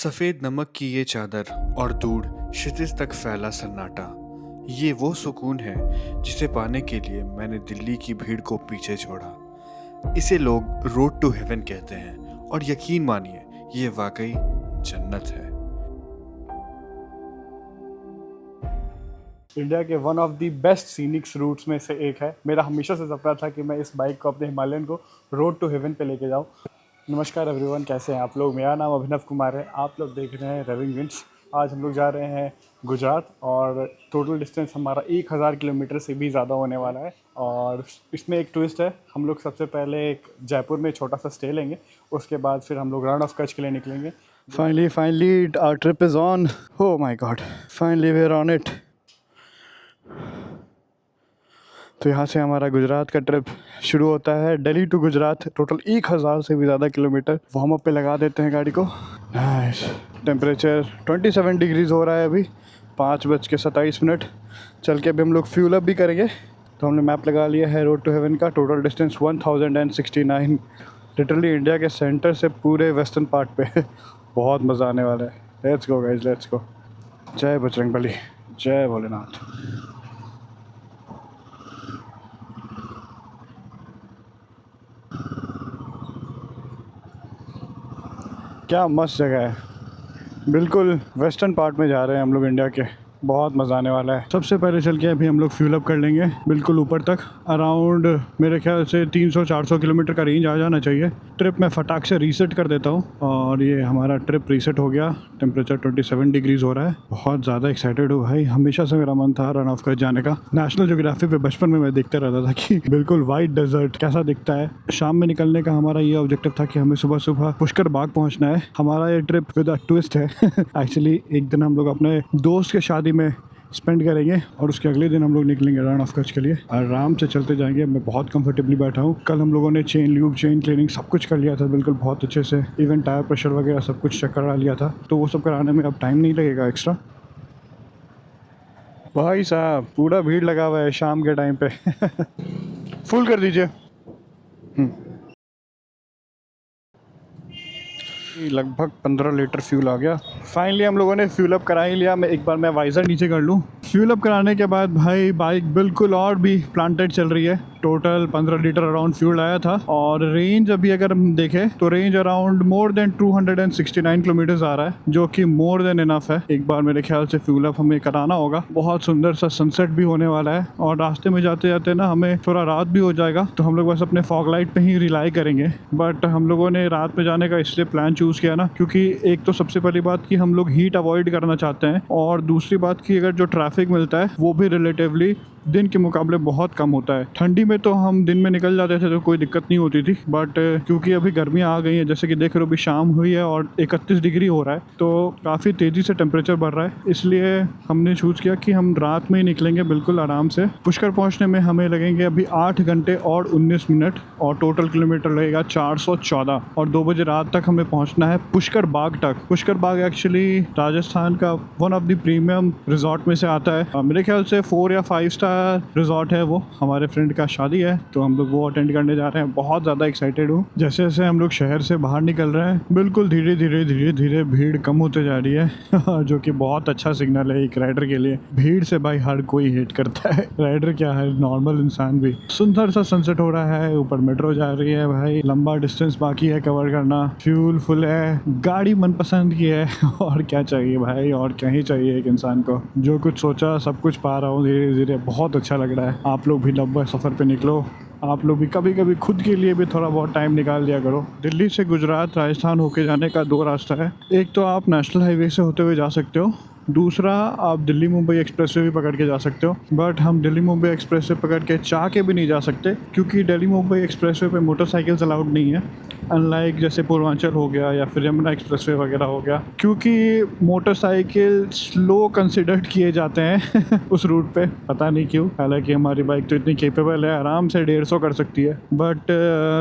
सफेद नमक की ये चादर और दूर क्षितिज तक फैला सन्नाटा, ये वो सुकून है जिसे पाने के लिए मैंने दिल्ली की भीड़ को पीछे छोड़ा। इसे लोग रोड टू हेवन कहते हैं और यकीन मानिए ये वाकई जन्नत है। इंडिया के one of the best scenics routes में से एक है। मेरा हमेशा से सपना था कि मैं इस बाइक को अपने हिमालयन को रोड टू हेवन पे लेके जाऊँ। नमस्कार एवरीवन, कैसे हैं आप लोग। मेरा नाम अभिनव कुमार है, आप लोग देख रहे हैं रविंग विंड्स। आज हम लोग जा रहे हैं गुजरात और टोटल डिस्टेंस हमारा 1000 किलोमीटर से भी ज़्यादा होने वाला है। और इसमें एक ट्विस्ट है, हम लोग सबसे पहले एक जयपुर में छोटा सा स्टे लेंगे, उसके बाद फिर हम लोग रण ऑफ कच्छ के लिए निकलेंगे। Finally our trip is on. Oh my God, finally we are on it. तो यहाँ से हमारा गुजरात का ट्रिप शुरू होता है। दिल्ली टू गुजरात टोटल 1000 से भी ज़्यादा किलोमीटर। वार्म अप पे लगा देते हैं गाड़ी को। नाइस। टेम्परेचर 27 डिग्रीज़ हो रहा है अभी 5:27। चल के अभी हम लोग फ्यूल अप भी करेंगे। तो हमने मैप लगा लिया है रोड टू हेवन का। टोटल डिस्टेंस 1069, लिटरली इंडिया के सेंटर से पूरे वेस्टर्न पार्ट पे। बहुत मज़ा आने वाला है। Let's go guys, let's go. जय बजरंगबली, जय भोलेनाथ। क्या मस्त जगह है। बिल्कुल वेस्टर्न पार्ट में जा रहे हैं हम लोग इंडिया के। बहुत मज़ा आने वाला है। सबसे पहले चल के अभी हम लोग फ्यूल अप कर लेंगे बिल्कुल ऊपर तक। अराउंड मेरे ख्याल से 300-400 किलोमीटर का रेंज आ जाना चाहिए। ट्रिप मैं फटाक से रीसेट कर देता हूँ और ये हमारा ट्रिप रीसेट हो गया। टेम्परेचर 27 डिग्रीज़ हो रहा है। बहुत ज़्यादा एक्साइटेड हूँ भाई। हमेशा से मेरा मन था रन ऑफ कच्छ जाने का। नेशनल ज्योग्राफी पे बचपन में मैं देखते रहता था कि बिल्कुल वाइट डेजर्ट कैसा दिखता है। शाम में निकलने का हमारा ये ऑब्जेक्टिव था कि हमें सुबह सुबह पुष्कर बाग पहुँचना है। हमारा ये ट्रिप विद अ ट्विस्ट है। एक्चुअली एक दिन हम लोग अपने दोस्त के शादी में स्पेंड करेंगे और उसके अगले दिन हम लोग निकलेंगे रण ऑफ कच्छ के लिए। आराम से चलते जाएंगे। मैं बहुत कंफर्टेबली बैठा हूँ। कल हम लोगों ने चेन ल्यूब, चेन क्लीनिंग सब कुछ कर लिया था बिल्कुल बहुत अच्छे से। इवन टायर प्रेशर वगैरह सब कुछ चेक करा लिया था। तो वो सब कराने में अब टाइम नहीं लगेगा एक्स्ट्रा। भाई साहब पूरा भीड़ लगा हुआ है शाम के टाइम पे। फुल कर दीजिए। लगभग 15 लीटर फ्यूल आ गया। फाइनली हम लोगों ने फ्यूल अप करा ही लिया। मैं एक बार वाइज़र नीचे कर लूँ। फ्यूल अप कराने के बाद भाई बाइक बिल्कुल और भी प्लांटेड चल रही है। टोटल 15 लीटर अराउंड फ्यूल आया था और रेंज अभी अगर हम देखें तो range around more than 269 kilometre आ रहा है, जो कि मोर देन इनफ है। एक बार मेरे ख्याल से फ्यूल अप हमें कराना होगा। बहुत सुंदर सा सनसेट भी होने वाला है और रास्ते में जाते जाते ना हमें थोड़ा रात भी हो जाएगा, तो हम लोग बस अपने फॉग लाइट पे ही रिलाई करेंगे। बट हम लोगों ने रात में जाने का इसलिए प्लान चूज़ किया ना, क्योंकि एक तो सबसे पहली बात कि हम लोग हीट अवॉइड करना चाहते हैं और दूसरी बात कि अगर जो ट्रैफिक मिलता है वो भी रिलेटिवली दिन के मुकाबले बहुत कम होता है। ठंडी में तो हम दिन में निकल जाते थे तो कोई दिक्कत नहीं होती थी, बट क्योंकि अभी गर्मियाँ आ गई हैं, जैसे कि देख रहे हो अभी शाम हुई है और 31 डिग्री हो रहा है, तो काफ़ी तेज़ी से टेम्परेचर बढ़ रहा है। इसलिए हमने चूज़ किया कि हम रात में ही निकलेंगे बिल्कुल आराम से। पुष्कर पहुँचने में हमें लगेंगे अभी 8 घंटे और 19 मिनट और टोटल किलोमीटर लगेगा 414 और 2 बजे रात तक हमें पहुँचना है पुष्कर बाग तक। पुष्कर बाग एक्चुअली राजस्थान का one of the premium resort में से आता है। मेरे ख्याल से 4 या 5 स्टार रिजॉर्ट है वो। हमारे फ्रेंड का शादी है तो हम लोग वो अटेंड करने जा रहे हैं। बहुत ज़्यादा एक्साइटेड हूँ। जैसे जैसे हम लोग शहर से बाहर निकल रहे हैं बिल्कुल धीरे धीरे भीड़ कम होते जा रही है। जो कि बहुत अच्छा सिग्नल है एक राइडर के लिए। भीड़ से भाई हर कोई हेट करता है, राइडर क्या है नॉर्मल इंसान भी। सुंदर सा सनसेट हो रहा है, ऊपर मेट्रो जा रही है भाई। लंबा डिस्टेंस बाकी है कवर करना। फ्यूल फुल है, गाड़ी मनपसंद की है। और क्या चाहिए भाई, और क्या ही चाहिए एक इंसान को। जो कुछ सोचा सब कुछ पा रहा हूँ धीरे धीरे। बहुत अच्छा लग रहा है। आप लोग भी लंबे सफ़र पे निकलो। आप लोग भी कभी कभी खुद के लिए भी थोड़ा बहुत टाइम निकाल दिया करो। दिल्ली से गुजरात राजस्थान होके जाने का 2 रास्ता है। एक तो आप नेशनल हाईवे से होते हुए जा सकते हो, दूसरा आप दिल्ली मुंबई एक्सप्रेसवे भी पकड़ के जा सकते हो। बट हम दिल्ली मुंबई एक्सप्रेसवे पकड़ के चाह के भी नहीं जा सकते, क्योंकि दिल्ली मुंबई एक्सप्रेसवे पे मोटरसाइकिल्स अलाउड नहीं है। अनलाइक जैसे पूर्वांचल हो गया या फिर यमुना एक्सप्रेसवे वगैरह हो गया, क्योंकि मोटरसाइकिल स्लो कंसिडर्ड किए जाते हैं उस रूट पे। पता नहीं क्यों, हालांकि हमारी बाइक तो इतनी केपेबल है, आराम से 150 कर सकती है। बट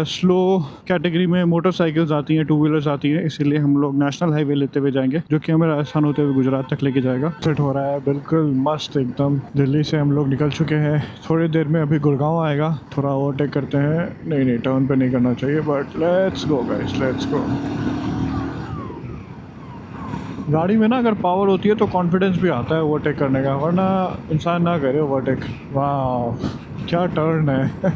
स्लो कैटेगरी में मोटरसाइकिल्स आती हैं, 2 व्हीलर्स आती हैं, इसीलिए हम लोग नेशनल हाईवे लेते हुए जाएंगे, जो कि हमें राजस्थान होते हुए गुजरात तक लेके जाएगा। सेट हो रहा है बिल्कुल मस्त एकदम। दिल्ली से हम लोग निकल चुके हैं। थोड़ी देर में अभी गुड़गांव आएगा, थोड़ा ओवरटेक करते हैं। नहीं टर्न पे नहीं करना चाहिए, but let's go guys, let's go. गाड़ी में ना अगर पावर होती है तो कॉन्फिडेंस भी आता है ओवरटेक करने का, वरना इंसान ना करे ओवरटेक। वाह क्या टर्न है।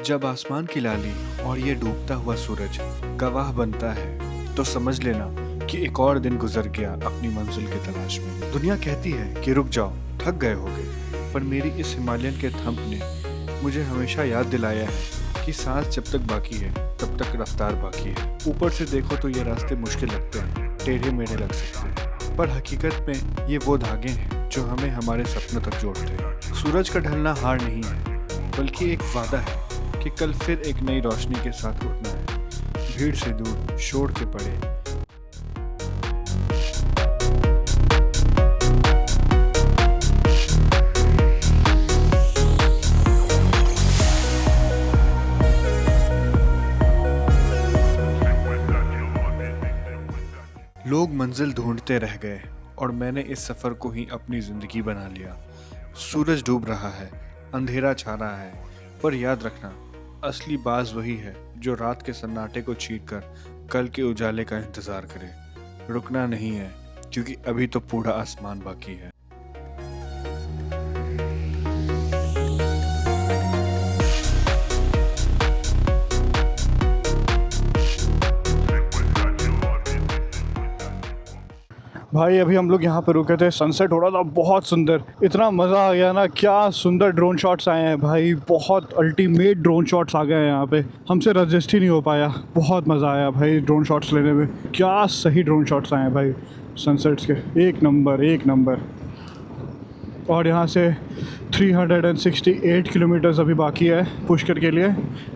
जब आसमान की लाली और ये डूबता हुआ सूरज गवाह बनता है तो समझ लेना कि एक और दिन गुजर गया अपनी मंजिल की तलाश में। दुनिया कहती है कि रुक जाओ, थक गए होगे, पर मेरी इस हिमालयन के थंप ने मुझे हमेशा याद दिलाया है कि सांस जब तक बाकी है तब तक रफ्तार बाकी है। ऊपर से देखो तो ये रास्ते मुश्किल लगते हैं, टेढ़े मेढ़े लग सकते हैं, पर हकीकत में ये वो धागे हैं जो हमें हमारे सपनों तक जोड़ते हैं। सूरज का ढलना हार नहीं है, बल्कि एक वादा है कि कल फिर एक नई रोशनी के साथ उठना है, भीड़ से दूर, शोर के परे। लोग मंजिल ढूंढते रह गए और मैंने इस सफ़र को ही अपनी ज़िंदगी बना लिया। सूरज डूब रहा है, अंधेरा छा रहा है, पर याद रखना असली बाज वही है जो रात के सन्नाटे को चीर कर कल के उजाले का इंतज़ार करे। रुकना नहीं है, क्योंकि अभी तो पूरा आसमान बाकी है। भाई अभी हम लोग यहाँ पे रुके थे, सनसेट हो रहा था बहुत सुंदर, इतना मज़ा आ गया ना, क्या सुंदर ड्रोन शॉट्स आए हैं भाई, बहुत अल्टीमेट ड्रोन शॉट्स आ गए हैं यहाँ पे, हमसे रजिस्ट ही नहीं हो पाया। बहुत मज़ा आया भाई ड्रोन शॉट्स लेने में, क्या सही ड्रोन शॉट्स आए हैं भाई सनसेट्स के, एक नंबर एक नंबर। और यहाँ से 368 किलोमीटर्स अभी बाकी है पुष्कर के लिए।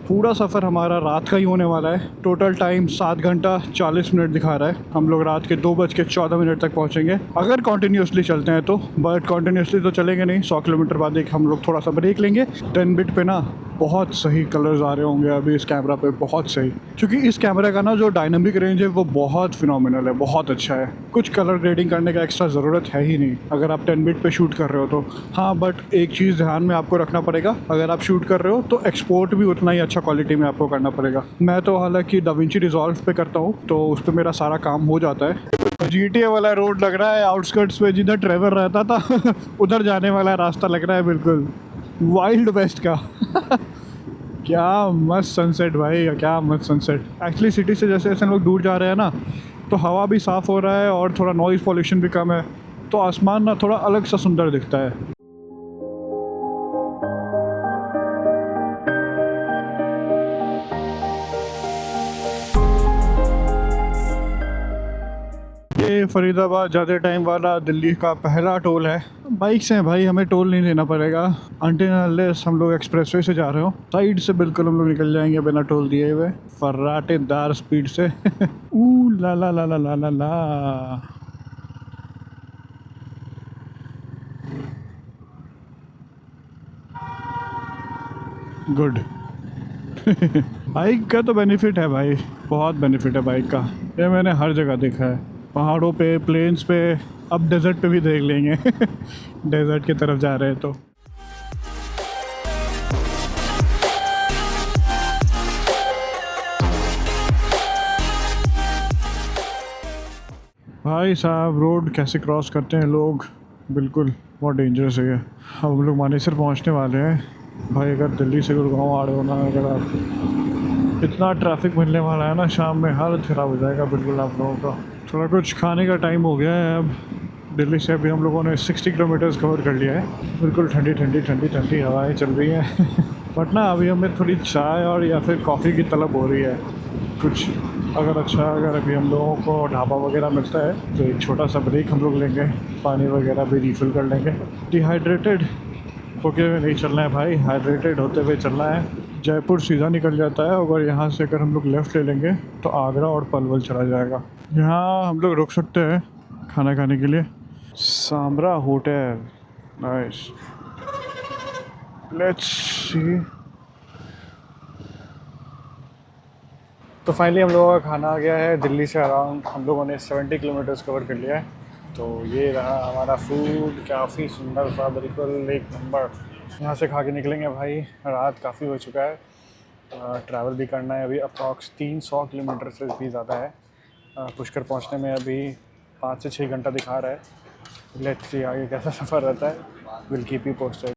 पूरा सफ़र हमारा रात का ही होने वाला है। टोटल टाइम 7 घंटा 40 मिनट दिखा रहा है। हम लोग रात के 2:14 तक पहुँचेंगे अगर कॉन्टीन्यूसली चलते हैं तो, बट कॉन्टीन्यूसली तो चलेंगे नहीं। 100 किलोमीटर बाद एक हम लोग थोड़ा सा ब्रेक लेंगे। 10 बिट पे ना बहुत सही कलर्स आ रहे होंगे अभी इस कैमरा पे, बहुत सही, क्योंकि इस कैमरा का ना जो डायनामिक रेंज है वो बहुत फिनोमिनल है, बहुत अच्छा है। कुछ कलर ग्रेडिंग करने का एक्स्ट्रा ज़रूरत है ही नहीं अगर आप 10 बिट पे शूट कर रहे हो तो। हाँ, बट एक चीज़ ध्यान में आपको रखना पड़ेगा, अगर आप शूट कर रहे हो तो एक्सपोर्ट भी उतना ही अच्छा क्वालिटी में आपको करना पड़ेगा। मैं तो हालांकि डाविंची रिजॉल्व पे करता हूँ तो उस पर मेरा सारा काम हो जाता है। GTA वाला रोड लग रहा है आउटस्कर्ट्स पे, जिधर ट्रेवर रहता था उधर जाने वाला रास्ता लग रहा है, बिल्कुल वाइल्ड वेस्ट का। क्या मस्त सनसेट भाई, क्या मस्त सनसेट। एक्चुअली सिटी से जैसे जैसे हम लोग दूर जा रहे हैं ना, तो हवा भी साफ़ हो रहा है और थोड़ा नॉइज़ पॉल्यूशन भी कम है, तो आसमान ना थोड़ा अलग सा सुंदर दिखता है। ये फरीदाबाद जाते टाइम वाला दिल्ली का पहला टोल है। बाइक से हैं भाई, हमें टोल नहीं लेना पड़ेगा अनटिल अनलेस हम लोग एक्सप्रेसवे से जा रहे हो। साइड से बिल्कुल हम लोग निकल जाएंगे बिना टोल दिए हुए, फर्राटेदार स्पीड से। ऊ ला ला ला ला ला ला ला। गुड। बाइक का तो बेनिफिट है भाई, बहुत बेनिफिट है बाइक का, ये मैंने हर जगह देखा है, पहाड़ों पे, प्लेन्स पे, अब डेजर्ट पे भी देख लेंगे। डेजर्ट की तरफ जा रहे हैं तो। भाई साहब रोड कैसे क्रॉस करते हैं लोग, बिल्कुल बहुत डेंजरस है। हम लोग मानेसर पहुंचने वाले हैं भाई। अगर दिल्ली से गुड़गांव आ रहे हो ना, अगर आप, इतना ट्रैफिक मिलने वाला है ना, शाम में हालत ख़राब हो जाएगा बिल्कुल आप लोगों का। थोड़ा कुछ खाने का टाइम हो गया है अब। दिल्ली से अभी हम लोगों ने 60 किलोमीटर्स कवर कर लिया है। बिल्कुल ठंडी ठंडी ठंडी ठंडी हवाएं चल रही हैं। बट ना अभी हमें थोड़ी चाय और या फिर कॉफ़ी की तलब हो रही है कुछ। अगर अभी हम लोगों को ढाबा वगैरह मिलता है तो एक छोटा सा ब्रेक हम लोग लेंगे, पानी वगैरह भी रिफ़िल कर लेंगे। डिहाइड्रेटेड होके हुए नहीं चलना है भाई, हाइड्रेटेड होते हुए चलना है। जयपुर सीधा निकल जाता है, अगर यहाँ से अगर हम लोग लेफ़्ट ले लेंगे तो आगरा और पलवल चला जाएगा। यहाँ हम लोग रुक सकते हैं खाना खाने के लिए। Sambra hotel, nice, let's see. तो फाइनली हम लोगों का खाना आ गया है। दिल्ली से अराउंड हम लोगों ने 70 किलोमीटर्स कवर कर लिया है। तो ये रहा हमारा फूड, काफ़ी सुंदर सा, बिल्कुल एक नंबर। यहाँ से खा के निकलेंगे भाई, रात काफ़ी हो चुका है, ट्रैवल भी करना है अभी। अप्रॉक्स 300 किलोमीटर से भी ज़्यादा है। पुष्कर पहुँचने में अभी 5 से 6 घंटा दिखा रहा है। लेट्स सी आगे कैसा सफ़र रहता है, विल कीप यू पोस्टेड।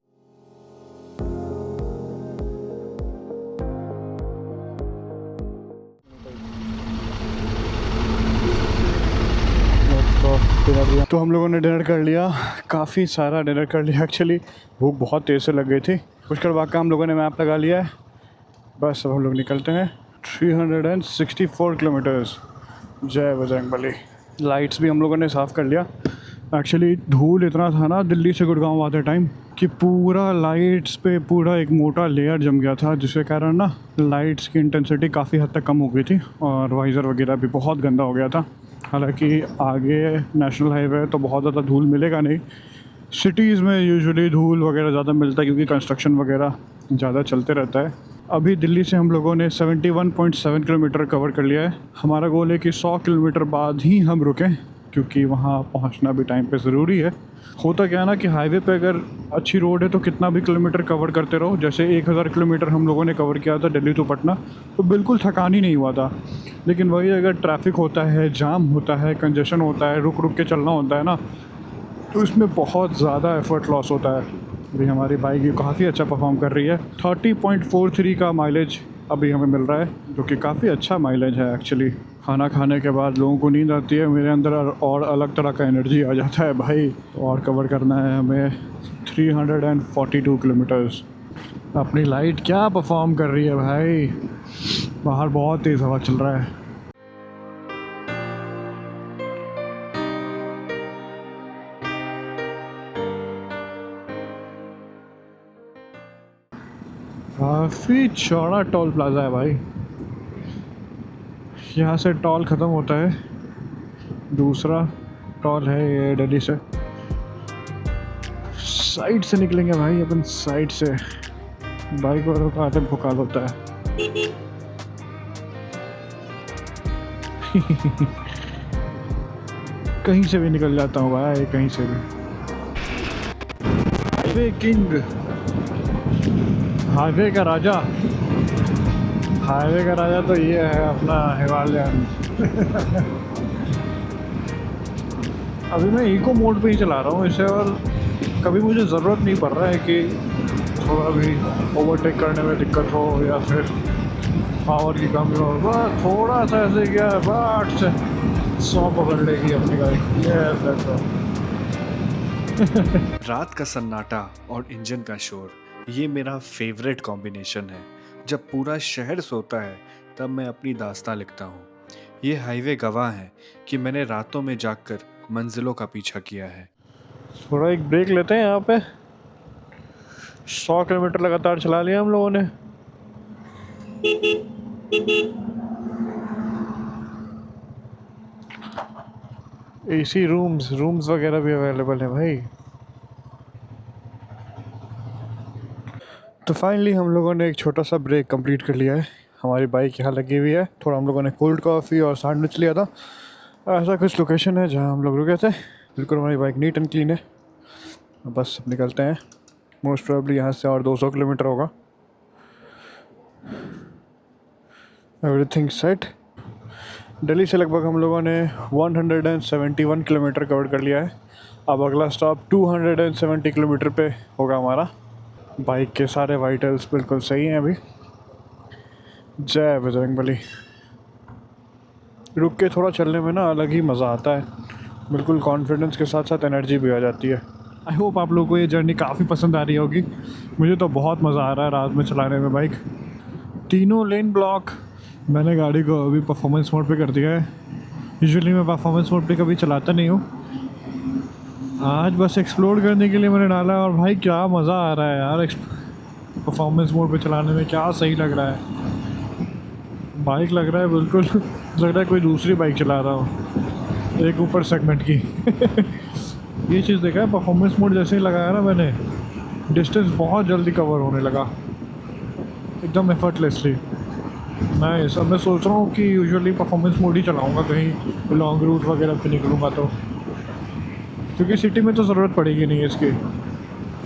तो हम लोगों ने डिनर कर लिया, काफ़ी सारा डिनर कर लिया एक्चुअली, भूख बहुत तेज़ से लग गई थी। पुष्कर बाग का हम लोगों ने मैप लगा लिया है, बस अब हम लोग निकलते हैं। 364 किलोमीटर्स, जय बजरंगबली। लाइट्स भी हम लोगों ने साफ़ कर लिया। एक्चुअली धूल इतना था ना दिल्ली से गुड़गांव आते टाइम कि पूरा लाइट्स पे पूरा एक मोटा लेयर जम गया था, जिसके कारण ना लाइट्स की इंटेंसिटी काफ़ी हद तक कम हो गई थी और वाइज़र वगैरह भी बहुत गंदा हो गया था। हालांकि आगे नेशनल हाईवे है तो बहुत ज़्यादा धूल मिलेगा नहीं। सिटीज़ में यूजुअली धूल वगैरह ज़्यादा मिलता है क्योंकि कंस्ट्रक्शन वगैरह ज़्यादा चलते रहता है। अभी दिल्ली से हम लोगों ने 71.7 किलोमीटर कवर कर लिया है। हमारा गोल है कि 100 किलोमीटर बाद ही हम रुकें, क्योंकि वहाँ पहुँचना भी टाइम पे ज़रूरी है। होता क्या है ना कि हाईवे पे अगर अच्छी रोड है तो कितना भी किलोमीटर कवर करते रहो, जैसे 1000 किलोमीटर हम लोगों ने कवर किया था दिल्ली टू पटना, तो बिल्कुल थकान ही नहीं हुआ था। लेकिन वही अगर ट्रैफिक होता है, जाम होता है, कंजेशन होता है, रुक रुक के चलना होता है ना, तो इसमें बहुत ज़्यादा एफर्ट लॉस होता है। अभी हमारी बाइक ये काफ़ी अच्छा परफॉर्म कर रही है। 30.43 का माइलेज अभी हमें मिल रहा है, जो कि काफ़ी अच्छा माइलेज है एक्चुअली। खाना खाने के बाद लोगों को नींद आती है, मेरे अंदर और अलग तरह का एनर्जी आ जाता है भाई। और कवर करना है हमें 342 किलोमीटर्स। अपनी लाइट क्या परफॉर्म कर रही है भाई, बाहर बहुत तेज़ हवा चल रहा है। काफ़ी चौड़ा टोल प्लाज़ा है भाई। यहाँ से टोल ख़त्म होता है, दूसरा टोल है ये दिल्ली से। साइड से निकलेंगे भाई अपन, साइड से। बाइक वालों का आतंक भुकाल होता है। कहीं से भी निकल जाता हूँ भाई, कहीं से भी। हाईवे किंग, हाईवे का राजा। हाईवे का राजा तो ये है अपना हिमालयन। अभी मैं इको मोड पे ही चला रहा हूँ इसे, और कभी मुझे ज़रूरत नहीं पड़ रहा है कि थोड़ा भी ओवरटेक करने में दिक्कत हो या फिर पावर की कमी हो। बस थोड़ा सा ऐसे क्या है, बाट से 100 पकड़ लेगी अपनी गाड़ी। रात का सन्नाटा और इंजन का शोर, ये मेरा फेवरेट कॉम्बिनेशन है। जब पूरा शहर सोता है तब मैं अपनी दास्तां लिखता हूँ। ये हाईवे गवाह है कि मैंने रातों में जागकर मंजिलों का पीछा किया है। थोड़ा एक ब्रेक लेते हैं यहाँ पे। 100 किलोमीटर लगातार चला लिया हम लोगों ने। एसी रूम्स वगैरह भी अवेलेबल है भाई। तो फाइनली हम लोगों ने एक छोटा सा ब्रेक कंप्लीट कर लिया है। हमारी बाइक यहाँ लगी हुई है। थोड़ा हम लोगों ने कोल्ड कॉफ़ी और सैंडविच लिया था। ऐसा कुछ लोकेशन है जहाँ हम लोग रुके थे। बिल्कुल हमारी बाइक नीट एंड क्लीन है। बस अब निकलते हैं। मोस्ट प्रोबेबली यहाँ से और 200 किलोमीटर होगा। Everything set. दिल्ली से लगभग हम लोगों ने 171 किलोमीटर कवर कर लिया है। अब अगला स्टॉप 270 किलोमीटर पे होगा हमारा। बाइक के सारे वाइटल्स बिल्कुल सही हैं अभी। जय बजरंगबली। रुक के थोड़ा चलने में ना अलग ही मज़ा आता है। बिल्कुल कॉन्फिडेंस के साथ साथ एनर्जी भी आ जाती है। आई होप आप लोगों को ये जर्नी काफ़ी पसंद आ रही होगी। मुझे तो बहुत मज़ा आ रहा है रात में चलाने में बाइक। तीनों लेन ब्लॉक। मैंने गाड़ी को अभी परफॉर्मेंस मोड पे कर दिया है। यूजुअली मैं परफॉर्मेंस मोड पे कभी चलाता नहीं हूँ, आज बस एक्सप्लोर करने के लिए मैंने डाला। और भाई क्या मज़ा आ रहा है यार, परफॉर्मेंस मोड पे चलाने में क्या सही लग रहा है। बाइक लग रहा है बिल्कुल लग रहा है कोई दूसरी बाइक चला रहा हूँ, एक ऊपर सेगमेंट की। ये चीज़ देखा है, परफॉर्मेंस मोड जैसे ही लगाया ना मैंने, डिस्टेंस बहुत जल्दी कवर होने लगा एकदम एफर्टलेसली। नाइस। अब मैं सोच रहा हूँ कि यूजुअली परफॉर्मेंस मोड ही चलाऊँगा कहीं लॉन्ग रूट वगैरह पे निकलूँगा तो, क्योंकि सिटी में तो ज़रूरत पड़ेगी नहीं इसकी।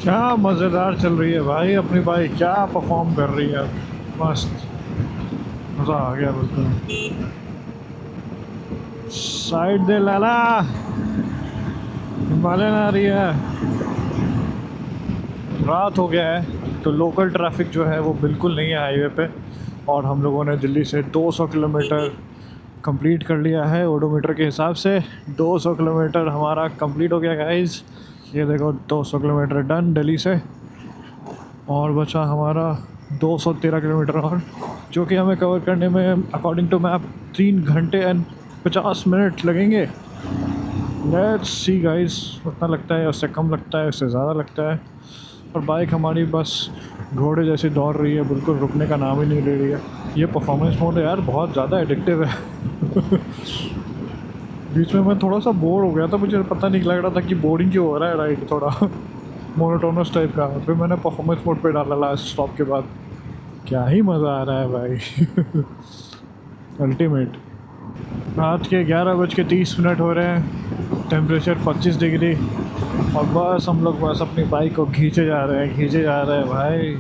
क्या मज़ेदार चल रही है भाई अपनी बाइक, क्या परफॉर्म कर रही है, मस्त मज़ा आ गया बिल्कुल। साइड दे लाला। हिमालयन आ रही है। रात हो गया है तो लोकल ट्रैफिक जो है वो बिल्कुल नहीं है हाईवे पे, और हम लोगों ने दिल्ली से 200 किलोमीटर कंप्लीट कर लिया है ओडोमीटर के हिसाब से। 200 किलोमीटर हमारा कंप्लीट हो गया गाइस। ये देखो 200 किलोमीटर डन दिल्ली से, और बचा हमारा 213 किलोमीटर और, जो कि हमें कवर करने में अकॉर्डिंग टू मैप 3 घंटे एंड 50 मिनट लगेंगे। लेट्स सी गाइस, उतना लगता है, उससे कम लगता है, उससे ज़्यादा लगता है। और बाइक हमारी बस घोड़े जैसी दौड़ रही है, बिल्कुल रुकने का नाम ही नहीं ले रही है। ये परफॉर्मेंस मोड है यार, बहुत ज़्यादा एडिक्टिव है। बीच में मैं थोड़ा सा बोर हो गया था, मुझे पता नहीं लग रहा था कि बोरिंग क्यों हो रहा है राइड, थोड़ा मोनोटोनस टाइप का। फिर मैंने परफॉर्मेंस मोड पे डाला लास्ट स्टॉप के बाद। क्या ही मज़ा आ रहा है भाई। अल्टीमेट। रात के 11:30 हो रहे हैं, टेम्परेचर 25 डिग्री, और बस हम लोग बस अपनी बाइक को खींचे जा रहे हैं भाई।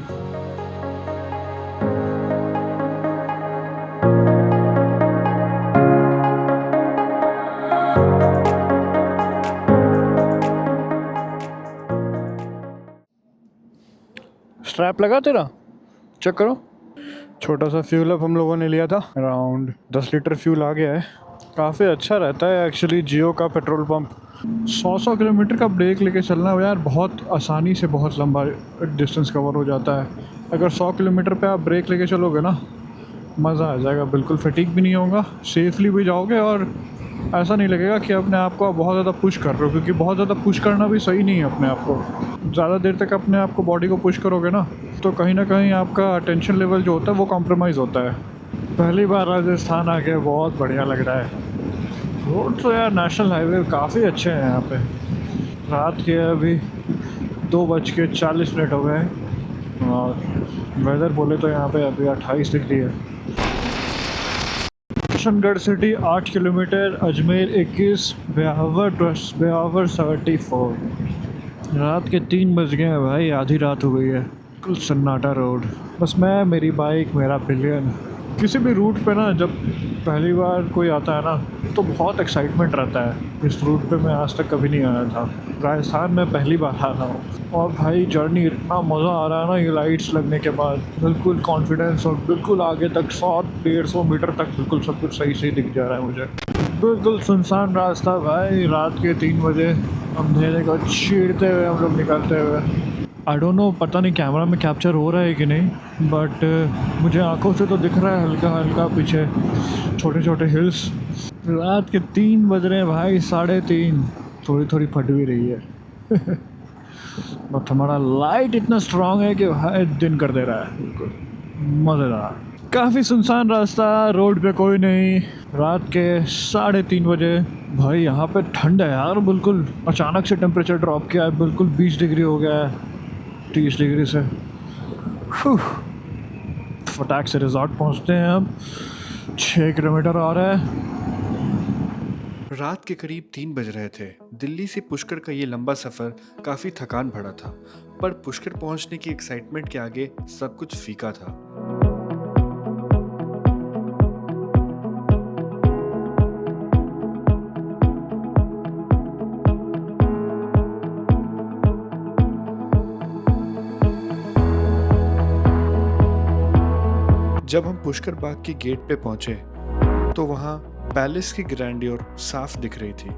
स्ट्रैप लगा तेरा, चेक करो। छोटा सा फ्यूल अप हम लोगों ने लिया था, अराउंड 10 लीटर फ्यूल आ गया है। काफ़ी अच्छा रहता है एक्चुअली जियो का पेट्रोल पंप। 100 किलोमीटर का ब्रेक लेके चलना यार बहुत आसानी से बहुत लंबा डिस्टेंस कवर हो जाता है। अगर 100 किलोमीटर पे आप ब्रेक लेके चलोगे ना, मज़ा आ जाएगा, बिल्कुल फटीग भी नहीं होगा, सेफली भी जाओगे, और ऐसा नहीं लगेगा कि अपने आप को आप बहुत ज़्यादा पुश कर रहे हो, क्योंकि बहुत ज़्यादा पुश करना भी सही नहीं है अपने आप को। ज़्यादा देर तक अपने आप को बॉडी को पुश करोगे ना, तो कहीं ना कहीं आपका टेंशन लेवल जो होता है वो कॉम्प्रोमाइज़ होता है। पहली बार राजस्थान आके बहुत बढ़िया लग रहा है। रोड तो यार नेशनल हाईवे काफ़ी अच्छे हैं यहाँ पे। रात के अभी 2:40 हो गए हैं, और वेदर बोले तो यहाँ पे अभी 28 डिग्री है। Kishangarh city 8 kilometre, Ajmer 21, Beawar 74। रात के 3 बज गए हैं भाई, आधी रात हो गई है, बिल्कुल सन्नाटा रोड। बस मैं, मेरी बाइक, मेरा पिलियन। किसी भी रूट पे ना जब पहली बार कोई आता है ना, तो बहुत एक्साइटमेंट रहता है। इस रूट पे मैं आज तक कभी नहीं आया था, राजस्थान में पहली बार आ रहा हूँ, और भाई जर्नी इतना मज़ा आ रहा है ना, ये लाइट्स लगने के बाद बिल्कुल कॉन्फिडेंस, और बिल्कुल आगे तक 100-150 मीटर तक बिल्कुल सब कुछ सही सही दिख जा रहा है मुझे। बिल्कुल सुनसान रास्ता भाई, रात के 3 बजे अंधेरे को चीरते हुए हम लोग निकलते हुए। आई डोंट नो, पता नहीं कैमरा में कैप्चर हो रहा है कि नहीं, बट मुझे आंखों से तो दिख रहा है हल्का हल्का पीछे छोटे छोटे हिल्स। रात के 3 बज रहे हैं भाई, 3:30, थोड़ी थोड़ी फट भी रही है। बट हमारा लाइट इतना स्ट्रांग है कि भाई दिन कर दे रहा है, बिल्कुल मज़ेदार। काफ़ी सुनसान रास्ता, रोड पे कोई नहीं। रात के 3:30 बजे। भाई यहाँ पे ठंड है यार, बिल्कुल अचानक से टेम्परेचर ड्रॉप किया है, बिल्कुल 20 डिग्री हो गया है 30 डिग्री से। फटाक से रिजॉर्ट पहुँचते हैं अब, 6 किलोमीटर और है। रात के करीब 3 बज रहे थे। दिल्ली से पुष्कर का ये लंबा सफ़र काफ़ी थकान भरा था, पर पुष्कर पहुंचने की एक्साइटमेंट के आगे सब कुछ फीका था। जब हम पुष्कर बाग के गेट पे पहुंचे तो वहां पैलेस की ग्रैंडियर साफ दिख रही थी।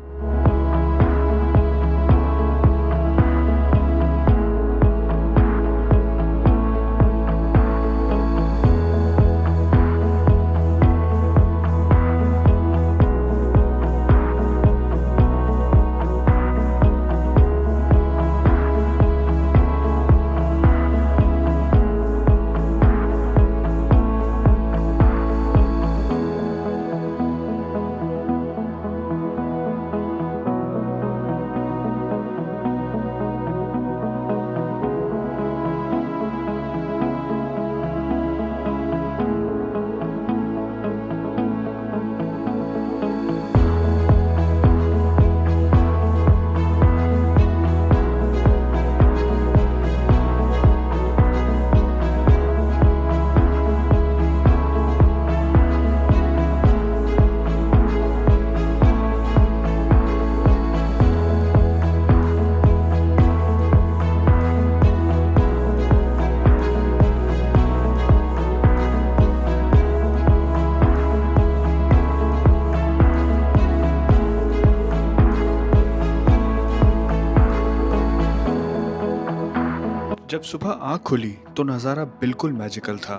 जब सुबह आँख खुली तो नज़ारा बिल्कुल मैजिकल था।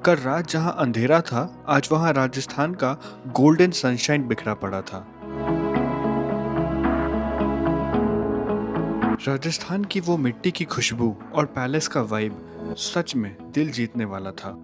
कल रात जहाँ अंधेरा था, आज वहाँ राजस्थान का गोल्डन सनशाइन बिखरा पड़ा था। राजस्थान की वो मिट्टी की खुशबू और पैलेस का वाइब सच में दिल जीतने वाला था।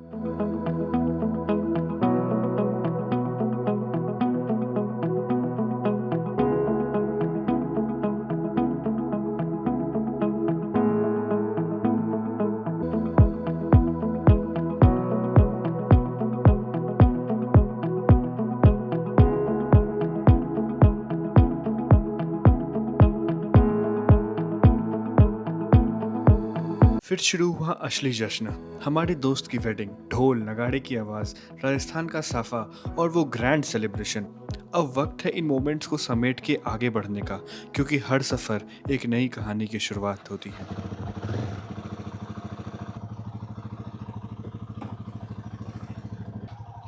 फिर शुरू हुआ असली जश्न, हमारे दोस्त की वेडिंग, ढोल नगाड़े की आवाज़, राजस्थान का साफा और वो ग्रैंड सेलिब्रेशन। अब वक्त है इन मोमेंट्स को समेट के आगे बढ़ने का, क्योंकि हर सफ़र एक नई कहानी की शुरुआत होती है।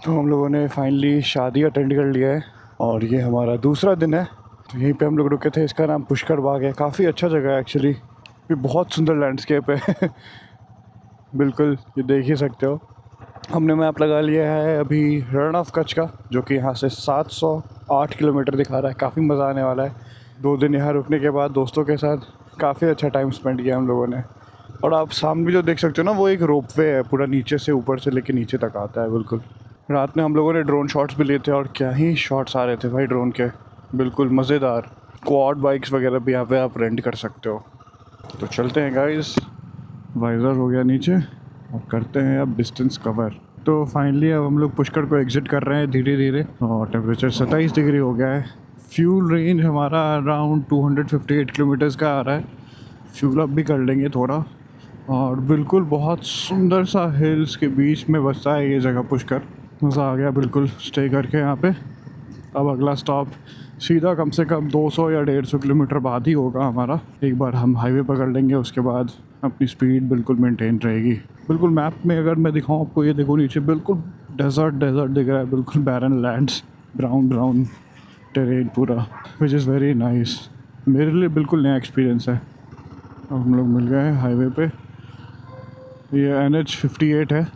तो हम लोगों ने फाइनली शादी अटेंड कर लिया है और ये हमारा दूसरा दिन है। तो यहीं पे हम लोग रुके थे, इसका नाम पुष्कर बाग है। काफ़ी अच्छा जगह है एक्चुअली, ये बहुत सुंदर लैंडस्केप है बिल्कुल, ये देख ही सकते हो। हमने मैप लगा लिया है अभी रण ऑफ कच्छ का, जो कि यहाँ से 708 किलोमीटर दिखा रहा है। काफ़ी मज़ा आने वाला है। 2 दिन यहाँ रुकने के बाद दोस्तों के साथ काफ़ी अच्छा टाइम स्पेंड किया हम लोगों ने। और आप सामने जो देख सकते हो ना, वो एक रोपवे है, पूरा नीचे से ऊपर से लेके नीचे तक आता है बिल्कुल। रात में हम लोगों ने ड्रोन शॉट्स भी लिए थे और क्या ही शॉट्स आ रहे थे भाई ड्रोन के, बिल्कुल मज़ेदार। क्वाड बाइक्स वगैरह भी यहाँ पे आप रेंट कर सकते हो। तो चलते हैं गाइस, वाइज़र हो गया नीचे और करते हैं अब डिस्टेंस कवर। तो फाइनली अब हम लोग पुष्कर को एग्ज़िट कर रहे हैं धीरे धीरे और टेम्परेचर 27 डिग्री हो गया है। फ्यूल रेंज हमारा अराउंड 258 किलोमीटर्स का आ रहा है। फ्यूल अप भी कर लेंगे थोड़ा। और बिल्कुल बहुत सुंदर सा हिल्स के बीच में बसा है ये जगह पुष्कर। मज़ा आ गया बिल्कुल स्टे करके यहाँ पे। अब अगला स्टॉप सीधा कम से कम 200 या 150 किलोमीटर बाद ही होगा हमारा। एक बार हम हाईवे पकड़ लेंगे, उसके बाद अपनी स्पीड बिल्कुल मेंटेन रहेगी। बिल्कुल मैप में अगर मैं दिखाऊँ आपको, ये देखो नीचे बिल्कुल डेजर्ट दिख रहा है, बिल्कुल बैरन लैंड्स, ब्राउन टेरेन पूरा, विच इज़ वेरी नाइस। मेरे लिए बिल्कुल नया एक्सपीरियंस है। अब हम लोग मिल गए हैं हाईवे पे। ये NH58 है।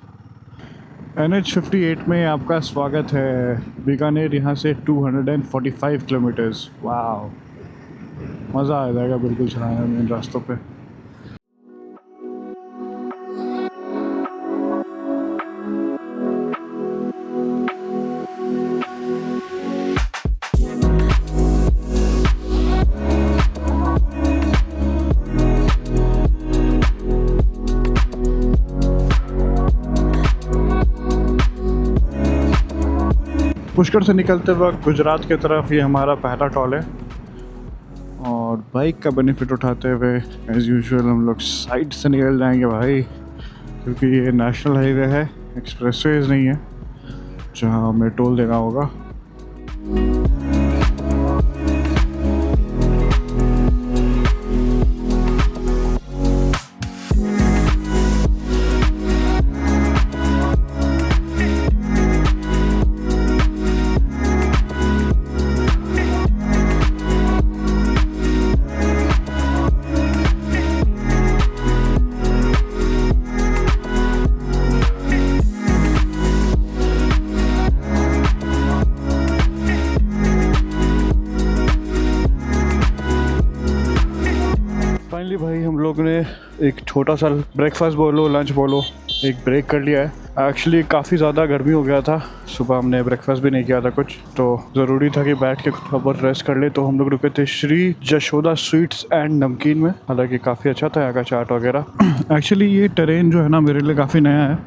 NH58 में आपका स्वागत है। बीकानेर यहाँ से 245 किलोमीटर्स। वाह, मज़ा आ जाएगा बिल्कुल चलाने में इन रास्तों पे। पुष्कर से निकलते वक्त गुजरात की तरफ ये हमारा पहला टॉल है और बाइक का बेनिफिट उठाते हुए एज़ यूजुअल हम लोग साइड से निकल जाएंगे भाई, क्योंकि ये नेशनल हाईवे है, एक्सप्रेसवेज नहीं है जहाँ हमें टोल देना होगा। फाइनली भाई हम लोग ने एक छोटा सा ब्रेकफास्ट बोलो लंच बोलो एक ब्रेक कर लिया है। एक्चुअली काफ़ी ज़्यादा गर्मी हो गया था, सुबह हमने ब्रेकफास्ट भी नहीं किया था कुछ, तो ज़रूरी था कि बैठ के थोड़ा बहुत रेस्ट कर ले। तो हम लोग रुके थे श्री जशोदा स्वीट्स एंड नमकीन में, हालांकि काफ़ी अच्छा था यहाँ का चाट वगैरह। एक्चुअली ये टेरेन जो है ना मेरे लिए काफ़ी नया है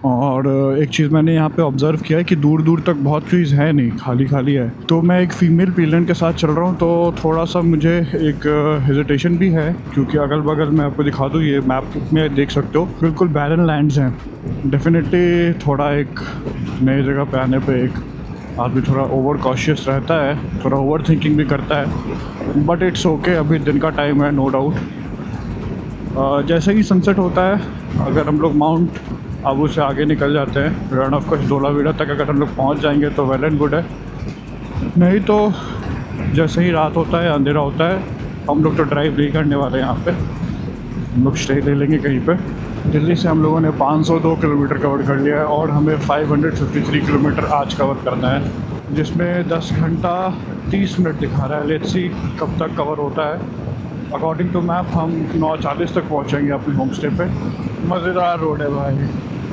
और एक चीज़ मैंने यहाँ पे ऑब्ज़र्व किया है कि दूर दूर तक बहुत चीज़ है नहीं, खाली खाली है। तो मैं एक फ़ीमेल पीलेंट के साथ चल रहा हूँ तो थोड़ा सा मुझे एक हेजिटेशन भी है, क्योंकि अगल बगल मैं आपको दिखा दूँ, ये मैप में देख सकते हो बिल्कुल बैरन लैंड्स हैं। डेफिनेटली थोड़ा एक नई जगह पे आने पे एक आदमी थोड़ा ओवर कॉशियस रहता है, थोड़ा ओवर थिंकिंग भी करता है, बट इट्स ओके, अभी दिन का टाइम है नो डाउट। जैसे ही सनसेट होता है अगर हम लोग माउंट आबू से आगे निकल जाते हैं, रण ऑफ कच्छ धोलावीरा तक अगर हम लोग पहुंच जाएंगे तो वेल एंड गुड है, नहीं तो जैसे ही रात होता है अंधेरा होता है हम लोग तो ड्राइव नहीं करने वाले यहाँ पे, हम लोग स्टे ले लेंगे कहीं पे। दिल्ली से हम लोगों ने 502 किलोमीटर कवर कर लिया है और हमें 553 किलोमीटर आज कवर करना है, जिसमें 10 घंटा 30 मिनट दिखा रहा है। लेट्स सी कब तक कवर होता है। अकॉर्डिंग टू मैप हम 9:40 तक पहुंचेंगे अपने होम स्टे पे। मज़ेदार रोड है भाई,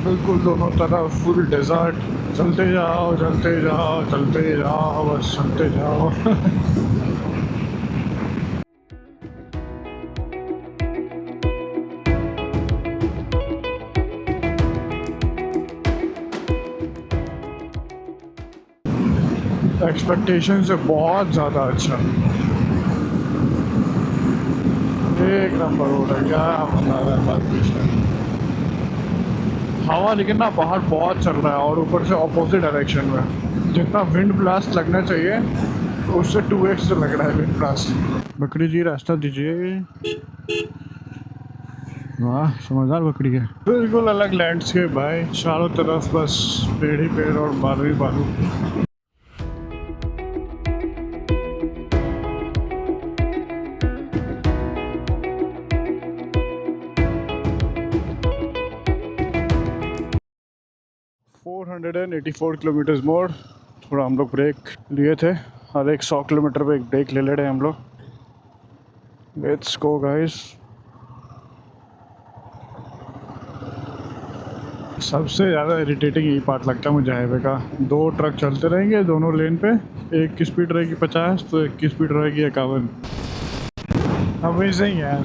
बिल्कुल दोनों तरफ फुल डेजर्ट। चलते जाओ चलते जाओ चलते जाओ, बस चलते जाओ। एक्सपेक्टेशन से बहुत ज़्यादा अच्छा, एक नंबर रोड है। क्या बता रहा है बात कुछ। हवा लेकिन ना बाहर बहुत चल रहा है और ऊपर से ऑपोजिट डायरेक्शन में। जितना विंड ब्लास्ट लगना चाहिए उससे 2x लग रहा है विंड ब्लास्ट। बकरी जी रास्ता दीजिए। वाह समझदार बकरी है। बिल्कुल अलग लैंडस्केप भाई, चारों तरफ बस पेड़ ही पेड़ और बालू ही बालू। ...484 किलोमीटर्स मोर। थोड़ा हम लोग ब्रेक लिए थे, हर एक 100 किलोमीटर पे एक ब्रेक ले रहे हैं हम लोग। Let's go guys. सबसे ज़्यादा इरिटेटिंग यही पार्ट लगता है मुझे हाईवे का। 2 ट्रक चलते रहेंगे दोनों लेन पे, एक की स्पीड रहेगी 50 तो एक की स्पीड रहेगी 51। अब वैसे ही यार,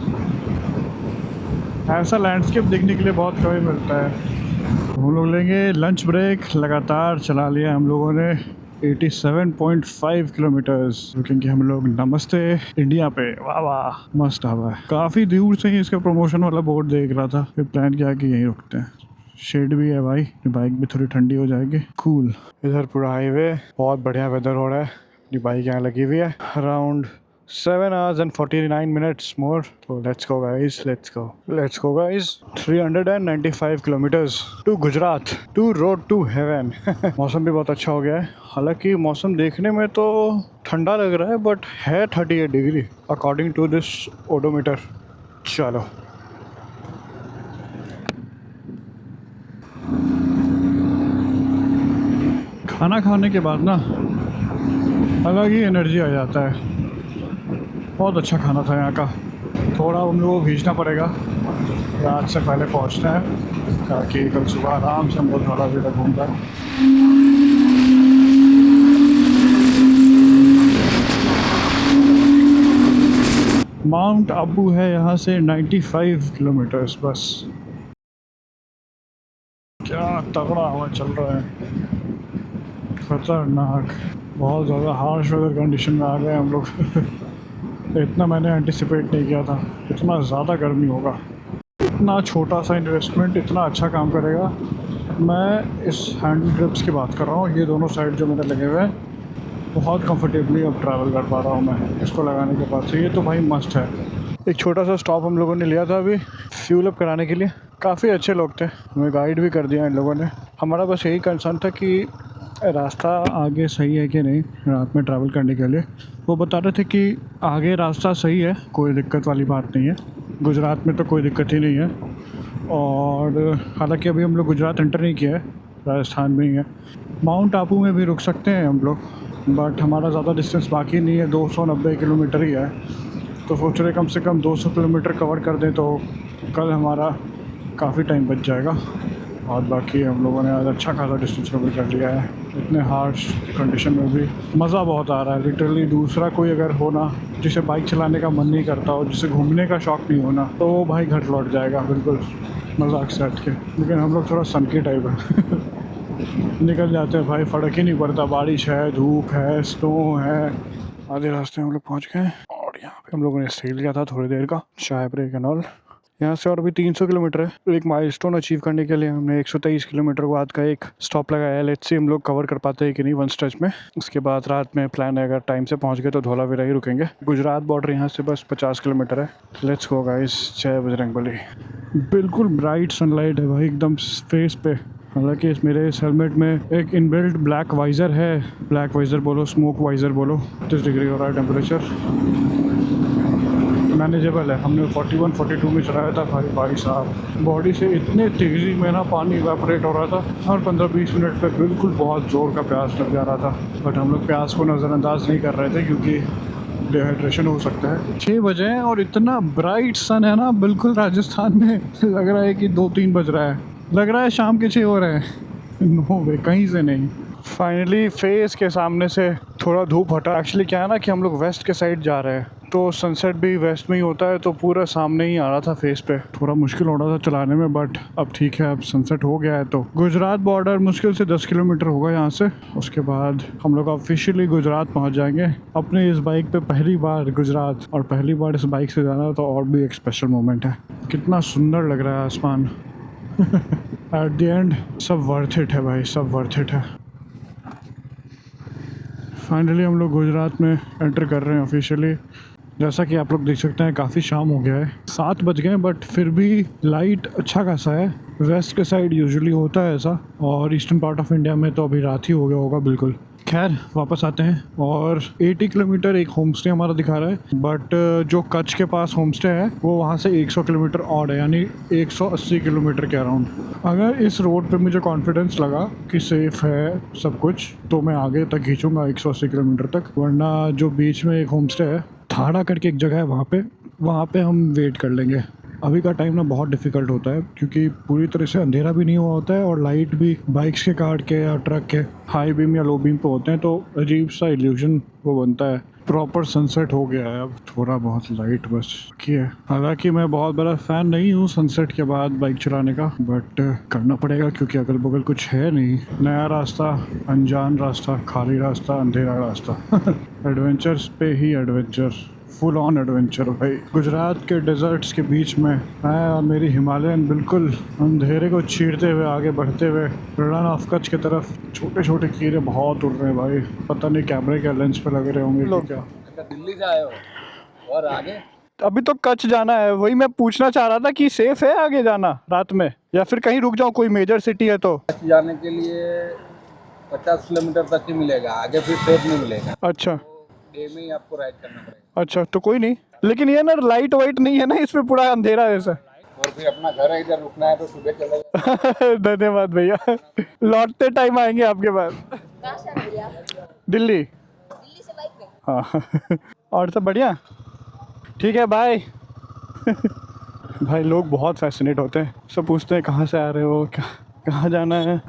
ऐसा लैंडस्केप देखने के लिए बहुत कम ही मिलता है। हम लोग लेंगे लंच ब्रेक। लगातार चला लिया हम लोगों ने 87.5 किलोमीटर्स। रुकेंगे हम लोग नमस्ते इंडिया पे। वाह वाह मस्त हवा है। काफ़ी दूर से ही इसका प्रमोशन वाला बोर्ड देख रहा था, फिर प्लान किया कि यहीं रुकते हैं। शेड भी है भाई, बाइक भी थोड़ी ठंडी हो जाएगी। कूल। इधर पूरा हाईवे, बहुत बढ़िया वेदर हो रहा है। ये बाइक यहाँ लगी हुई है। Around 7 hours and 49 minutes more. So let's go guys, let's go guys. 395 kilometers to Gujarat, to road to heaven. मौसम भी बहुत अच्छा हो गया है। हालांकि मौसम देखने में तो ठंडा लग रहा है बट है 38 degree according to this odometer. चलो खाना खाने के बाद ना अलग ही एनर्जी आ जाता है। बहुत अच्छा खाना था यहाँ का। थोड़ा हम लोगों को खींचना पड़ेगा, रात से पहले पहुँचना है ताकि कल सुबह आराम से हम लोग थोड़ा भी तक घूम पाए। माउंट आबू है यहाँ से 95 किलोमीटर्स बस। क्या तगड़ा हवा चल रहा है, खतरनाक। बहुत ज़्यादा हार्श वेदर कंडीशन में आ गए हम लोग। इतना मैंने एंटिसिपेट नहीं किया था, इतना ज़्यादा गर्मी होगा। इतना छोटा सा इन्वेस्टमेंट इतना अच्छा काम करेगा। मैं इस हैंडल ग्रिप्स की बात कर रहा हूँ, ये दोनों साइड जो मेरे लगे हुए हैं, बहुत कंफर्टेबली अब ट्रैवल कर पा रहा हूँ मैं इसको लगाने के बाद से। ये तो भाई मस्त है। एक छोटा सा स्टॉप हम लोगों ने लिया था अभी फ्यूल अप कराने के लिए। काफ़ी अच्छे लोग थे, हमें गाइड भी कर दिया इन लोगों ने। हमारा बस यही कंसर्न था कि रास्ता आगे सही है कि नहीं रात में ट्रैवल करने के लिए। वो बता रहे थे कि आगे रास्ता सही है, कोई दिक्कत वाली बात नहीं है। गुजरात में तो कोई दिक्कत ही नहीं है। और हालांकि अभी हम लोग गुजरात एंटर नहीं किया है, राजस्थान में ही है। माउंट आबू में भी रुक सकते हैं हम लोग, बट हमारा ज़्यादा डिस्टेंस बाकी नहीं है, 290 किलोमीटर ही है। तो सोच रहे कम से कम 200 किलोमीटर कवर कर दें तो कल हमारा काफ़ी टाइम बच जाएगा। और बाकी हम लोगों ने आज अच्छा खासा डिस्टेंस कवर कर लिया है, इतने हार्श कंडीशन में भी। मज़ा बहुत आ रहा है लिटरली। दूसरा कोई अगर हो ना जिसे बाइक चलाने का मन नहीं करता हो, जिसे घूमने का शौक़ नहीं होना, तो वो भाई घर लौट जाएगा बिल्कुल मजाक से हट के। लेकिन हम लोग थोड़ा सनकी टाइप है। निकल जाते हैं भाई, फ़र्क ही नहीं पड़ता बारिश है धूप है स्नो है। आधे रास्ते हम लोग पहुँच गए और यहाँ पे हम लोगों ने स्टे लिया था थोड़ी देर का, चाय ब्रेक एंड ऑल। यहाँ से और भी 300 किलोमीटर है। एक माइलस्टोन अचीव करने के लिए हमने 123 किलोमीटर बाद का एक स्टॉप लगाया है। लेट्स सी हम लोग कवर कर पाते हैं कि नहीं वन स्ट्रेच में। उसके बाद रात में प्लान है, अगर टाइम से पहुँच गए तो धौलावीरा ही रुकेंगे। गुजरात बॉर्डर यहाँ से बस 50 किलोमीटर है। लेट्स गो गाइस, जय बजरंगबली। बिल्कुल ब्राइट सनलाइट है भाई एकदम फेस पे। हालांकि इस मेरे इस हेलमेट में एक इनबिल्ट ब्लैक वाइज़र है, ब्लैक वाइज़र बोलो स्मोक वाइज़र बोलो। 30 डिग्री हो रहा है टेम्परेचर। मैनेजेबल है। हमने 41 42 में चलाया था भाई साहब, बॉडी से इतने तेज़ी में ना पानी इवेपोरेट हो रहा था। हर 15-20 मिनट पे बिल्कुल बहुत ज़ोर का प्यास लग जा रहा था, बट हम लोग प्यास को नज़रअंदाज नहीं कर रहे थे क्योंकि डिहाइड्रेशन हो सकता है। 6 बजे हैं और इतना ब्राइट सन है ना, बिल्कुल राजस्थान में लग रहा है कि 2-3 बज रहा है, लग रहा है शाम के 6 हो रहे हैं। नो वे, कहीं से नहीं। फाइनली फेस के सामने से थोड़ा धूप हटा। एक्चुअली क्या है ना कि हम लोग वेस्ट के साइड जा रहे हैं, तो सनसेट भी वेस्ट में ही होता है, तो पूरा सामने ही आ रहा था फेस पे। थोड़ा मुश्किल हो रहा था चलाने में, बट अब ठीक है, अब सनसेट हो गया है। तो गुजरात बॉर्डर मुश्किल से 10 किलोमीटर होगा यहाँ से। उसके बाद हम लोग ऑफिशियली गुजरात पहुँच जाएंगे। अपने इस बाइक पे पहली बार गुजरात, और पहली बार इस बाइक से जाना तो और भी एक स्पेशल मोमेंट है। कितना सुंदर लग रहा है आसमान। एट द एंड सब वर्थ इट है भाई, सब वर्थ इट है। फाइनली हम लोग गुजरात में एंटर कर रहे हैं ऑफिशियली। जैसा कि आप लोग देख सकते हैं काफ़ी शाम हो गया है, 7 बज गए, बट फिर भी लाइट अच्छा खासा है। वेस्ट के साइड यूजुअली होता है ऐसा, और ईस्टर्न पार्ट ऑफ इंडिया में तो अभी रात ही हो गया होगा बिल्कुल। खैर वापस आते हैं, और 80 किलोमीटर एक होम स्टे हमारा दिखा रहा है, बट जो कच्छ के पास होम स्टे है वो वहाँ से 100 किलोमीटर और है, यानी 180 किलोमीटर के अराउंड। अगर इस रोड पे मुझे कॉन्फिडेंस लगा कि सेफ़ है सब कुछ, तो मैं आगे तक खींचूँगा 180 किलोमीटर तक। वरना जो बीच में एक होम स्टे है, थाड़ा करके एक जगह है, वहाँ पे हम वेट कर लेंगे। अभी का टाइम ना बहुत डिफ़िकल्ट होता है क्योंकि पूरी तरह से अंधेरा भी नहीं हुआ होता है, और लाइट भी बाइक्स के कार्ड के या ट्रक के हाई बीम या लो बीम पे होते हैं, तो अजीब सा इल्यूजन वो बनता है। प्रॉपर सनसेट हो गया है, अब थोड़ा बहुत लाइट बस की है। हालांकि मैं बहुत बड़ा फ़ैन नहीं हूँ सनसेट के बाद बाइक चलाने का, बट करना पड़ेगा क्योंकि अगल बगल कुछ है नहीं। नया रास्ता, अनजान रास्ता, खाली रास्ता, अंधेरा रास्ता। एडवेंचर्स पे ही एडवेंचर, फुल ऑन एडवेंचर भाई। गुजरात के डेजर्ट्स के बीच में मैं और मेरी हिमालयन बिल्कुल अंधेरे को चीरते हुए आगे बढ़ते हुए रण ऑफ कच्छ की तरफ। छोटे छोटे कीड़े बहुत उड़ रहे हैं भाई, पता नहीं कैमरे के लेंस पे लगे रहे होंगे कि क्या। दिल्ली से आए हो और आगे? अभी तो कच्छ जाना है, वही मैं पूछना चाह रहा था कि सेफ है आगे जाना रात में, या फिर कहीं रुक जाऊँ, कोई मेजर सिटी है तो। कच्छ जाने के लिए 50 किलोमीटर तक ही मिलेगा, आगे फिर सेफ नहीं मिलेगा। अच्छा, डे में ही आपको राइड करना पड़ेगा। अच्छा तो कोई नहीं, लेकिन ये ना लाइट वाइट नहीं है ना इसमें, पूरा अंधेरा है ऐसा। और फिर अपना घर है, इधर रुकना है तो सुबह चले जाओ। धन्यवाद भैया, लौटते टाइम आएंगे आपके पास। कहाँ से आ रही है? दिल्ली। दिल्ली से बाइक में? हाँ। और सब बढ़िया, ठीक है बाय। भाई लोग बहुत फैसिनेट होते हैं, सब पूछते हैं कहाँ से आ रहे हो, कहाँ जाना है।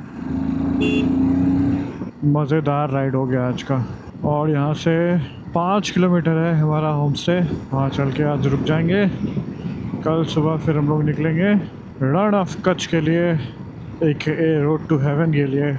मज़ेदार राइड हो गया आज का। और यहाँ से 5 किलोमीटर है हमारा होम स्टे, वहाँ चल के आज रुक जाएंगे। कल सुबह फिर हम लोग निकलेंगे रण ऑफ कच्छ के लिए, एक रोड टू हेवन के लिए।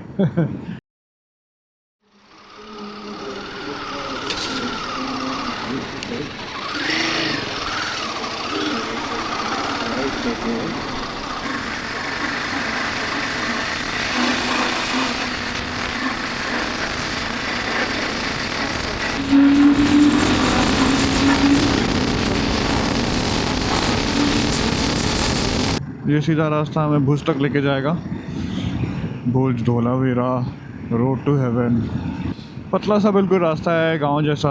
ये सीधा रास्ता हमें भुज तक लेके जाएगा। भुज, धोलावीरा, रोड टू हेवन। पतला सा बिल्कुल रास्ता है, गांव जैसा।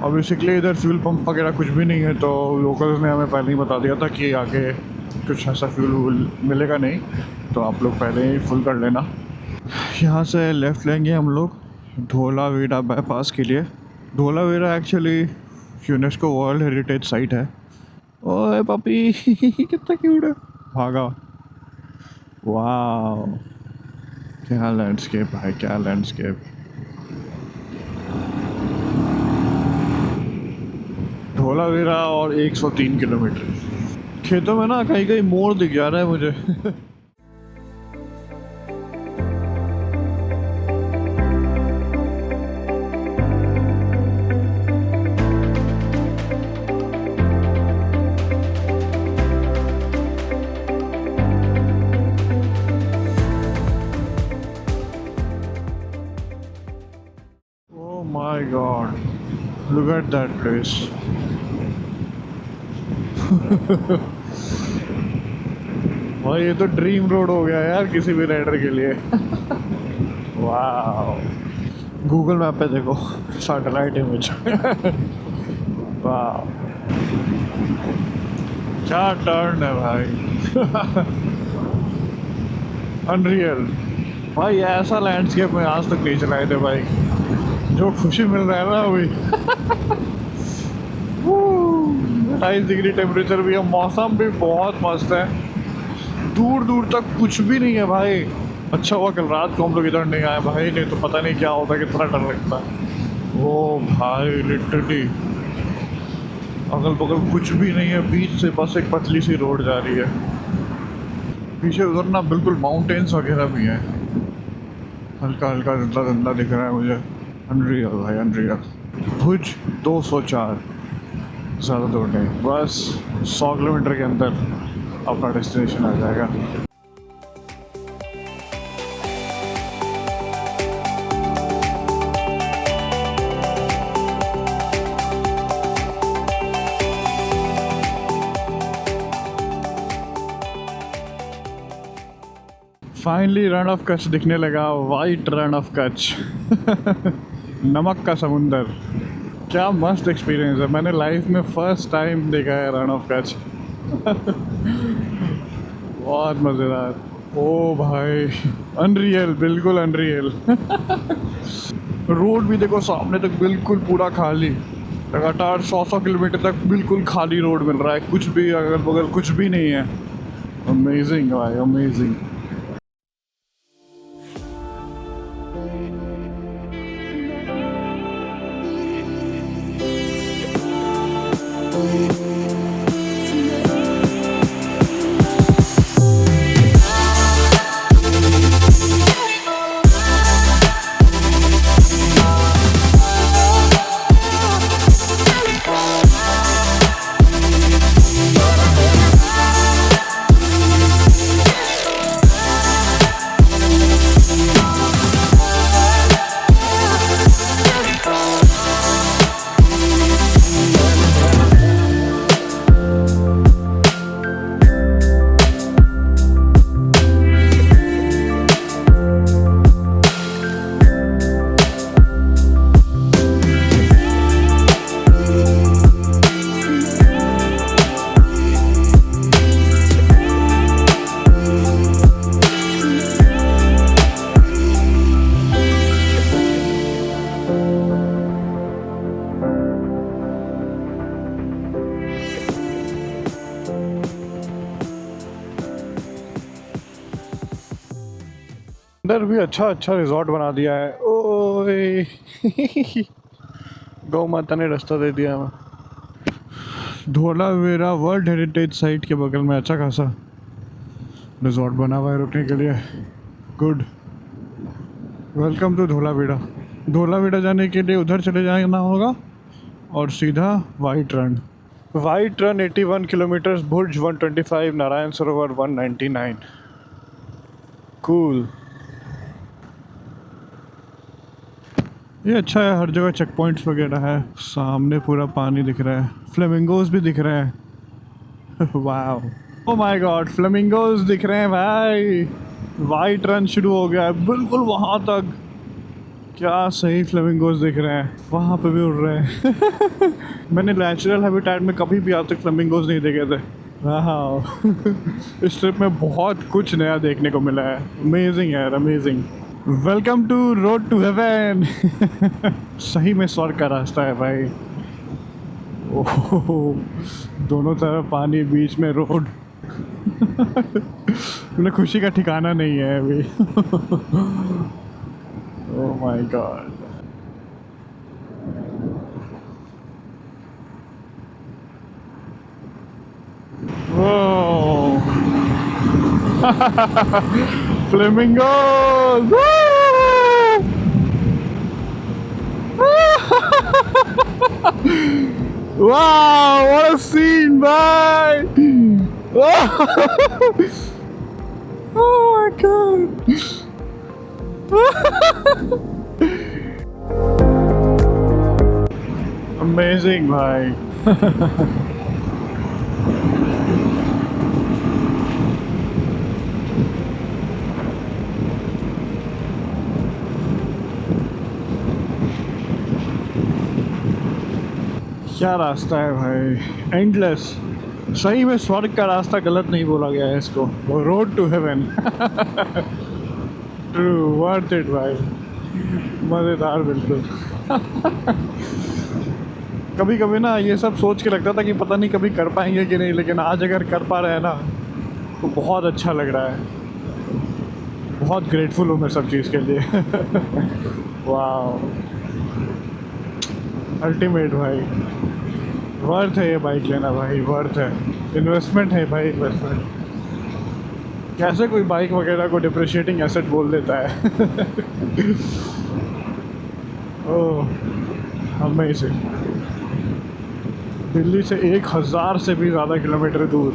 और बेसिकली इधर फ्यूल पंप वगैरह कुछ भी नहीं है, तो लोकल्स ने हमें पहले ही बता दिया था कि आगे कुछ ऐसा फ्यूल मिलेगा नहीं, तो आप लोग पहले ही फुल कर लेना। यहाँ से लेफ़्ट लेंगे हम लोग धोलावीरा बाईपास के लिए। Dholavira actually UNESCO world heritage site है। ओए पपी, कितना क्यूट है, भागा। वाह, क्या लैंडस्केप है, क्या लैंडस्केप। धोलावीरा और 103 किलोमीटर। खेतों में ना कहीं कहीं मोड़ दिख जा रहा है मुझे। My God, look at that place. भाई ये तो ड्रीम रोड हो गया यार किसी भी राइडर के लिए। वाह, गूगल मैप पे देखो, सैटेलाइट इमेज। वाह, क्या टर्न है भाई। अनरियल भाई, ऐसा लैंडस्केप में आज तक नहीं चलाए थे भाई, जो खुशी मिल रहा है ना अभी। 28 डिग्री टेम्परेचर भी है, मौसम भी बहुत मस्त है, दूर दूर तक कुछ भी नहीं है भाई। अच्छा हुआ कल रात को हम लोग इधर नहीं आए भाई, नहीं तो पता नहीं क्या होता, कितना डर लगता। ओ भाई लिटरली अगल बगल कुछ भी नहीं है, बीच से बस एक पतली सी रोड जा रही है। पीछे उधर ना बिल्कुल माउंटेन्स वगैरह भी हैं, हल्का हल्का धुंधला धुंधला दिख रहा है मुझे। अनरियल भाई अनरियल। भुज 204, ज़्यादा दूर नहीं, बस 100 किलोमीटर के अंदर अपना डेस्टिनेशन आ जाएगा। फाइनली रण ऑफ कच्छ दिखने लगा, वाइट रण ऑफ कच्छ। नमक का समुंदर, क्या मस्त एक्सपीरियंस है। मैंने लाइफ में फर्स्ट टाइम देखा है रण ऑफ कच्छ। बहुत मज़ेदार। ओ भाई अनरियल, बिल्कुल अनरियल। रोड भी देखो सामने तक बिल्कुल पूरा खाली, लगातार 100 किलोमीटर तक बिल्कुल खाली रोड मिल रहा है, कुछ भी अगल बगल कुछ भी नहीं है। अमेजिंग भाई अमेजिंग। अंदर भी अच्छा अच्छा रिजॉर्ट बना दिया है। ओए गौ माता ने रास्ता दे दिया हमें। धोलावीरा वर्ल्ड हेरिटेज साइट के बगल में अच्छा खासा रिजॉर्ट बना हुआ है रुकने के लिए। Good, welcome to Dholavira. Dholavira जाने के लिए उधर चले जाना होगा और सीधा white Rann. White Rann 81 kilometre, Bhuj 125, Narayan Sarovar 199। Cool, ये अच्छा है, हर जगह चेक पॉइंट्स वगैरह है। सामने पूरा पानी दिख रहा है, फ्लेमिंगोज भी दिख रहे हैं। वाह, ओ माय गॉड, फ्लेमिंगोज दिख रहे हैं भाई। वाइट रन शुरू हो गया है बिल्कुल वहाँ तक। क्या सही फ्लेमिंगोज दिख रहे हैं, वहाँ पे भी उड़ रहे हैं। मैंने नेचुरल हैबिटेट में कभी भी आज तक फ्लेमिंगोज नहीं देखे थे। वाह, इस ट्रिप में बहुत कुछ नया देखने को मिला है। अमेजिंग यार, amazing. Welcome to road to heaven. सही में स्वर्ग का रास्ता है भाई। ओह, दोनों तरफ पानी, बीच में रोड। मतलब खुशी का ठिकाना नहीं है अभी। ओह my God. Oh, flamingos. Wow, what a scene, bye! Oh my god! Amazing, bhai. क्या रास्ता है भाई, एंडलेस। सही में स्वर्ग का रास्ता गलत नहीं बोला गया है इसको, road to heaven. True, worth it भाई, मज़ेदार बिल्कुल। कभी कभी ना ये सब सोच के लगता था कि पता नहीं कभी कर पाएंगे कि नहीं, लेकिन आज अगर कर पा रहे हैं ना तो बहुत अच्छा लग रहा है। बहुत ग्रेटफुल हूँ मैं सब चीज़ के लिए। वाह, अल्टीमेट भाई, वर्थ है ये बाइक लेना भाई, वर्थ है, इन्वेस्टमेंट है भाई, इन्वेस्टमेंट। कैसे कोई बाइक वगैरह को डिप्रिशिएटिंग एसेट बोल देता है। ओह अमेजिंग। दिल्ली से 1000 से भी ज़्यादा किलोमीटर दूर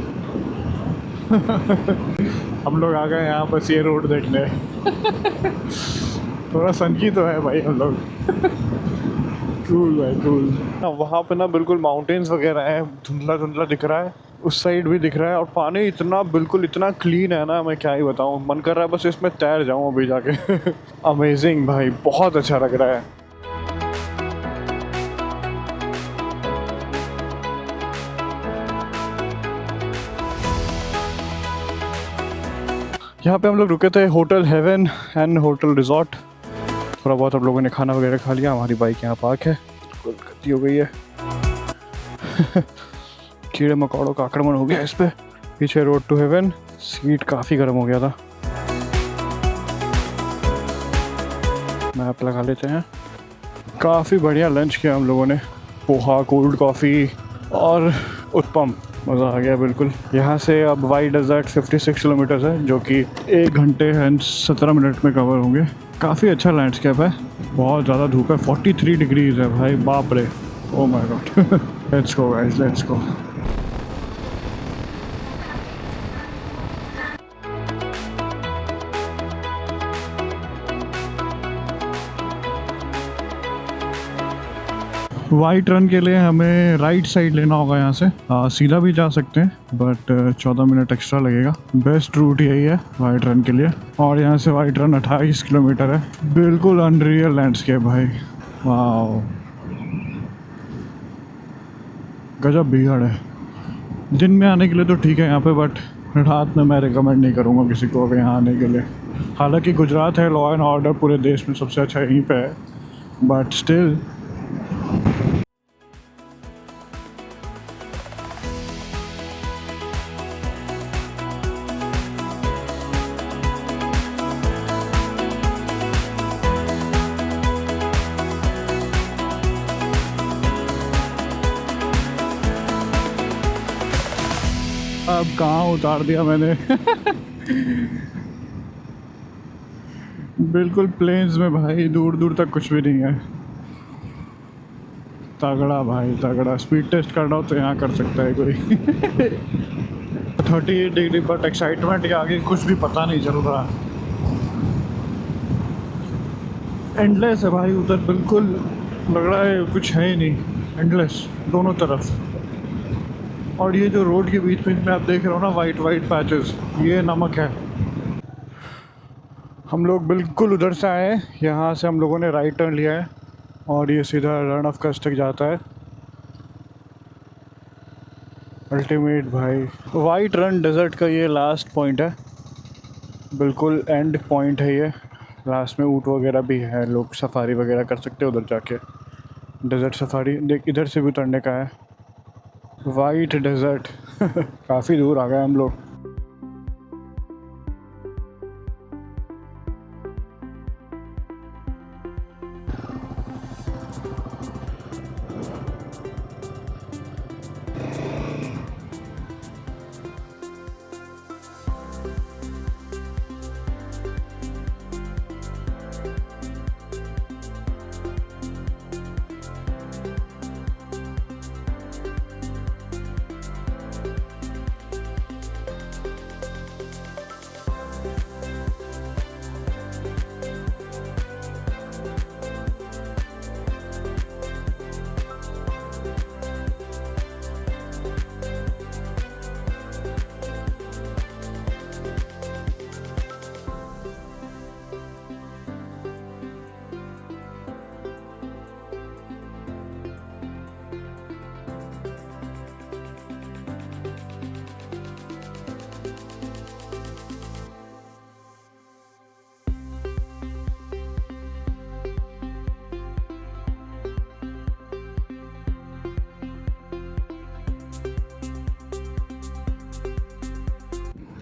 हम लोग आ गए यहाँ बस ये रोड देखने। थोड़ा सनकी तो है भाई हम लोग। कूल भाई कूल। वहाँ पे ना बिल्कुल माउंटेन्स वगैरह हैं, धुंधला धुंधला दिख रहा है, उस साइड भी दिख रहा है, और पानी इतना बिल्कुल इतना क्लीन है ना, मैं क्या ही बताऊँ, मन कर रहा है बस इसमें तैर जाऊँ अभी जाके। अमेजिंग भाई, बहुत अच्छा लग रहा है। यहाँ पे हम लोग रुके थे hotel heaven and hotel resort. थोड़ा बहुत हम लोगों ने खाना वगैरह खा लिया। हमारी बाइक यहाँ पार्क है, गलती हो गई है। कीड़े मकोड़ों का आक्रमण हो गया इस पे। पीछे रोड टू हेवन, सीट काफ़ी गर्म हो गया था। मैप लगा लेते हैं। काफ़ी बढ़िया लंच किया हम लोगों ने, पोहा, कोल्ड कॉफ़ी और उत्पम। मज़ा आ गया बिल्कुल। यहाँ से अब वाई डेजर्ट 56 किलोमीटर है, जो कि 1 घंटे एंड 17 मिनट में कवर होंगे। काफ़ी अच्छा लैंडस्केप है, बहुत ज़्यादा धूप है, 43 डिग्रीज है भाई, बाप रे, oh my God. Let's go guys, let's go. White run के लिए हमें राइट साइड लेना होगा यहाँ से। सीधा भी जा सकते हैं बट 14 मिनट एक्स्ट्रा लगेगा। बेस्ट रूट यही है वाइट रन के लिए। और यहाँ से वाइट रन 28 किलोमीटर है। बिल्कुल अनरियल लैंडस्केप भाई, वाह, गजब भीड़ है। दिन में आने के लिए तो ठीक है यहाँ पे, बट रात में मैं रिकमेंड नहीं करूँगा किसी को अगर यहाँ आने के लिए। हालांकि गुजरात है, लॉ एंड ऑर्डर पूरे देश में सबसे अच्छा यहीं पे है, बट स्टिल। अब कहाँ उतार दिया मैंने। बिल्कुल प्लेन्स में भाई, दूर दूर तक कुछ भी नहीं है। तगड़ा भाई तगड़ा। स्पीड टेस्ट करना हो तो यहाँ कर सकता है कोई। 38 डिग्री, बट एक्साइटमेंट के आगे कुछ भी पता नहीं चल रहा। एंडलेस है भाई उधर, बिल्कुल लग रहा है कुछ है ही नहीं, एंडलेस दोनों तरफ। और ये जो रोड के बीच में आप देख रहे हो ना, वाइट वाइट पैचेस, ये नमक है। हम लोग बिल्कुल उधर से आए हैं, यहाँ से हम लोगों ने राइट टर्न लिया है और ये सीधा रन ऑफ कच्छ तक जाता है। अल्टीमेट भाई। वाइट रन डेजर्ट का ये लास्ट पॉइंट है, बिल्कुल एंड पॉइंट है ये। लास्ट में ऊँट वगैरह भी है, लोग सफारी वगैरह कर सकते हैं उधर जाके। डेजर्ट सफारी देख, इधर से भी उतरने का है। White desert. काफ़ी दूर आ गए हम लोग।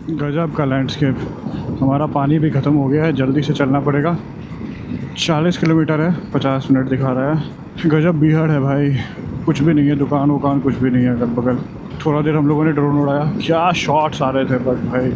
गजब का लैंडस्केप। हमारा पानी भी ख़त्म हो गया है, जल्दी से चलना पड़ेगा। 40 किलोमीटर है, 50 मिनट दिखा रहा है। गजब बीहड़ है भाई, कुछ भी नहीं है, दुकान वुकान कुछ भी नहीं है अगल बगल। थोड़ा देर हम लोगों ने ड्रोन उड़ाया, क्या शॉट्स आ रहे थे बट भाई।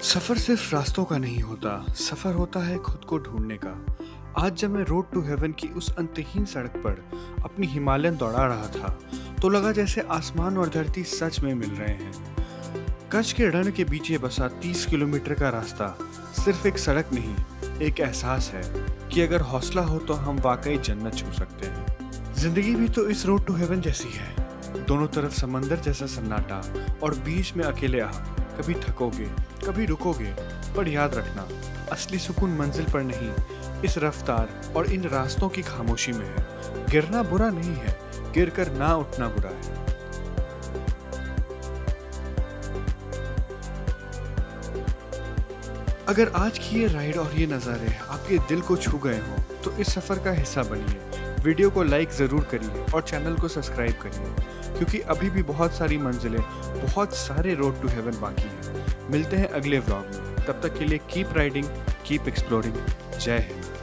सफ़र सिर्फ रास्तों का नहीं होता, सफ़र होता है खुद को ढूंढने का। आज जब मैं रोड टू हेवन की उस अंतहीन सड़क पर अपनी हिमालयन दौड़ा रहा था तो लगा जैसे आसमान और धरती सच में मिल रहे हैं। कच्छ के रण के बीच ये बसा 30 किलोमीटर का रास्ता सिर्फ एक सड़क नहीं, एक एहसास है कि अगर हौसला हो तो हम वाकई जन्नत छू सकते हैं। जिंदगी भी तो इस रोड टू हेवन जैसी है, दोनों तरफ समंदर जैसा सन्नाटा और बीच में अकेले आप। कभी थकोगे, कभी रुकोगे, पर याद रखना असली सुकून मंजिल पर नहीं, इस रफ्तार और इन रास्तों की खामोशी में है। गिरना बुरा नहीं है, गिरकर ना उठना बुरा है। अगर आज की ये राइड और ये नज़ारे आपके दिल को छू गए हों तो इस सफ़र का हिस्सा बनिए। वीडियो को लाइक ज़रूर करिए और चैनल को सब्सक्राइब करिए, क्योंकि अभी भी बहुत सारी मंजिलें, बहुत सारे रोड टू हेवन बाकी हैं। मिलते हैं अगले व्लॉग में, तब तक के लिए कीप राइडिंग, कीप एक्सप्लोरिंग। जय हिंद।